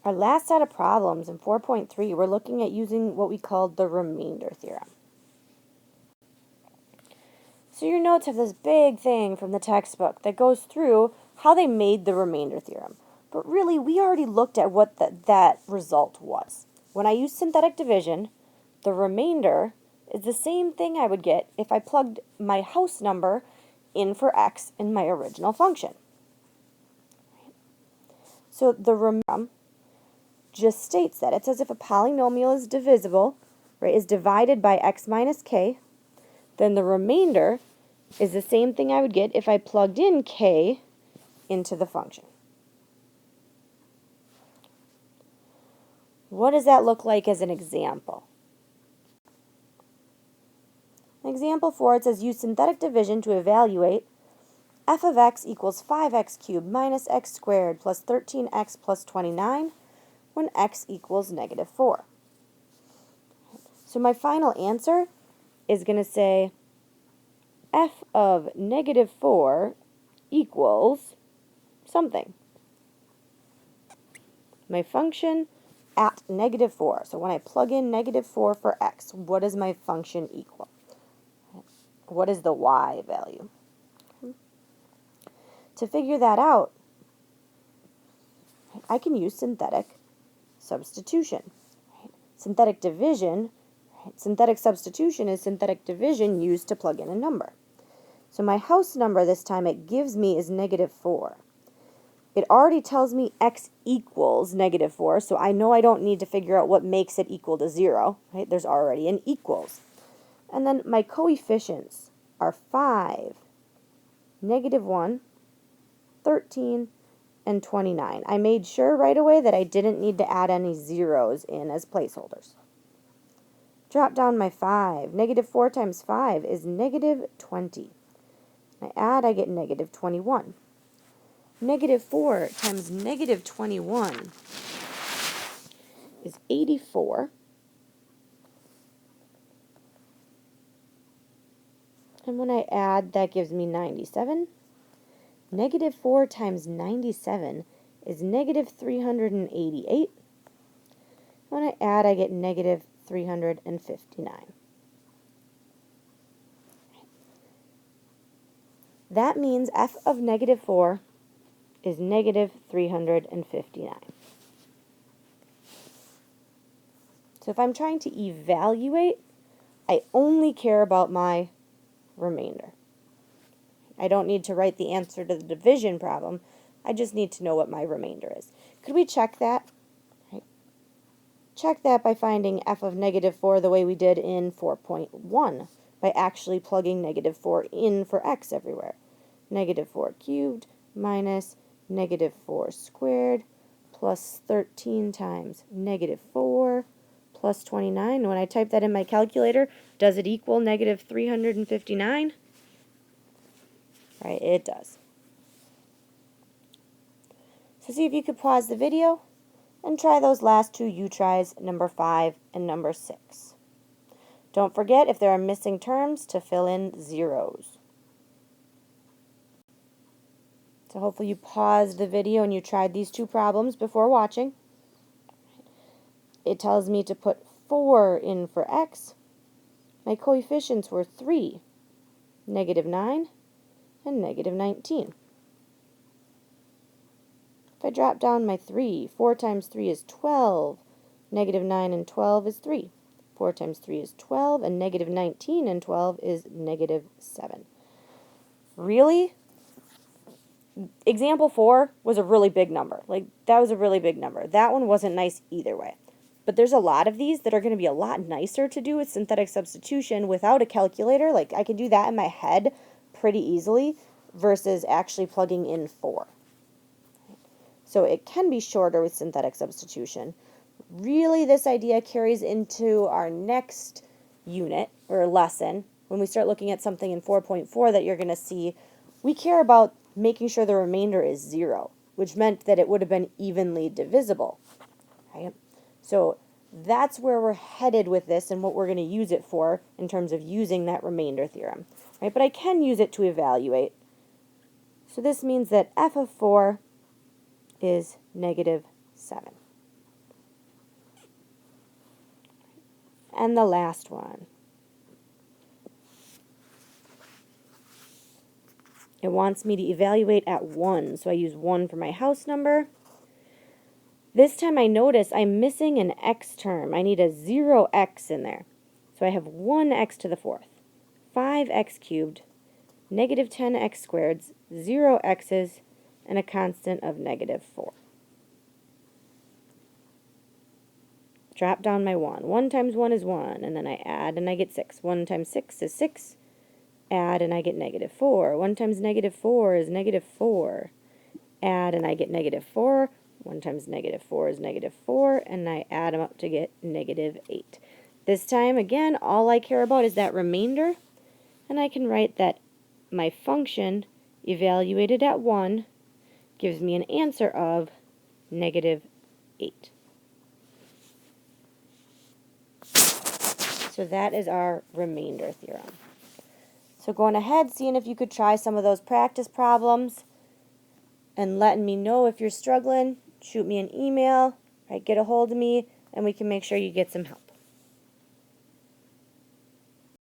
Our last set of problems in 4.3, we're looking at using what we called the remainder theorem. So your notes have this big thing from the textbook that goes through how they made the remainder theorem. But really, we already looked at what that result was. When I use synthetic division, the remainder is the same thing I would get if I plugged my house number in for x in my original function. So the remainder just states that. It says if a polynomial is divisible, right, is divided by x minus k, then the remainder is the same thing I would get if I plugged in k into the function. What does that look like as an example? In example 4, it says use synthetic division to evaluate f of x equals 5x cubed minus x squared plus 13x plus 29 when x equals negative 4. So my final answer is going to say f of negative 4 equals something. My function at negative 4. So when I plug in negative 4 for x, what does my function equal? What is the y value? To figure that out, I can use synthetic substitution. Synthetic division, synthetic substitution is synthetic division used to plug in a number. So my house number this time it gives me is negative 4. It already tells me x equals negative 4, so I know I don't need to figure out what makes it equal to 0. Right? There's already an equals. And then my coefficients are 5, negative 1, 13, and 29. I made sure right away that I didn't need to add any zeros in as placeholders. Drop down my 5. Negative 4 times 5 is negative 20. I add, I get negative 21. Negative 4 times negative 21 is 84. And when I add, that gives me 97. Negative 4 times 97 is negative 388. When I add, I get negative 359. That means f of negative 4 is negative 359. So if I'm trying to evaluate, I only care about my remainder. I don't need to write the answer to the division problem. I just need to know what my remainder is. Could we check that? Right. Check that by finding f of negative 4 the way we did in 4.1, by actually plugging negative 4 in for x everywhere. Negative 4 cubed minus negative 4 squared plus 13 times negative 4 plus 29. When I type that in my calculator, does it equal negative 359? Right, it does. So see if you could pause the video and try those last two U-tries, number 5 and number 6. Don't forget, if there are missing terms, to fill in zeros. So hopefully you paused the video and you tried these two problems before watching. It tells me to put 4 in for x. My coefficients were 3, negative 9, and negative 19. If I drop down my 3, 4 times 3 is 12. Negative 9 and 12 is 3. 4 times 3 is 12, and negative 19 and 12 is negative 7. Really? Example 4 was a really big number. Like, that was a really big number. That one wasn't nice either way. But there's a lot of these that are going to be a lot nicer to do with synthetic substitution without a calculator. Like, I can do that in my head pretty easily versus actually plugging in 4. So it can be shorter with synthetic substitution. Really, this idea carries into our next unit or lesson when we start looking at something in 4.4 that you're going to see. We care about making sure the remainder is 0, which meant that it would have been evenly divisible. Right? So that's where we're headed with this and what we're going to use it for in terms of using that remainder theorem. Right? But I can use it to evaluate. So this means that f of 4 is negative 7. And the last one. It wants me to evaluate at 1, so I use 1 for my house number. This time I notice I'm missing an x term. I need a 0x in there. So I have 1x to the 4th, 5x cubed, negative 10x squared, 0 x's, and a constant of negative 4. Drop down my 1. 1 times 1 is 1, and then I add and I get 6. 1 times 6 is 6. Add and I get negative 4. 1 times negative 4 is negative 4. Add and I get negative 4. 1 times negative 4 is negative 4, and I add them up to get negative 8. This time, again, all I care about is that remainder, and I can write that my function evaluated at 1 gives me an answer of negative 8. So that is our remainder theorem. So going ahead, seeing if you could try some of those practice problems and letting me know if you're struggling, shoot me an email, right, get a hold of me, and we can make sure you get some help.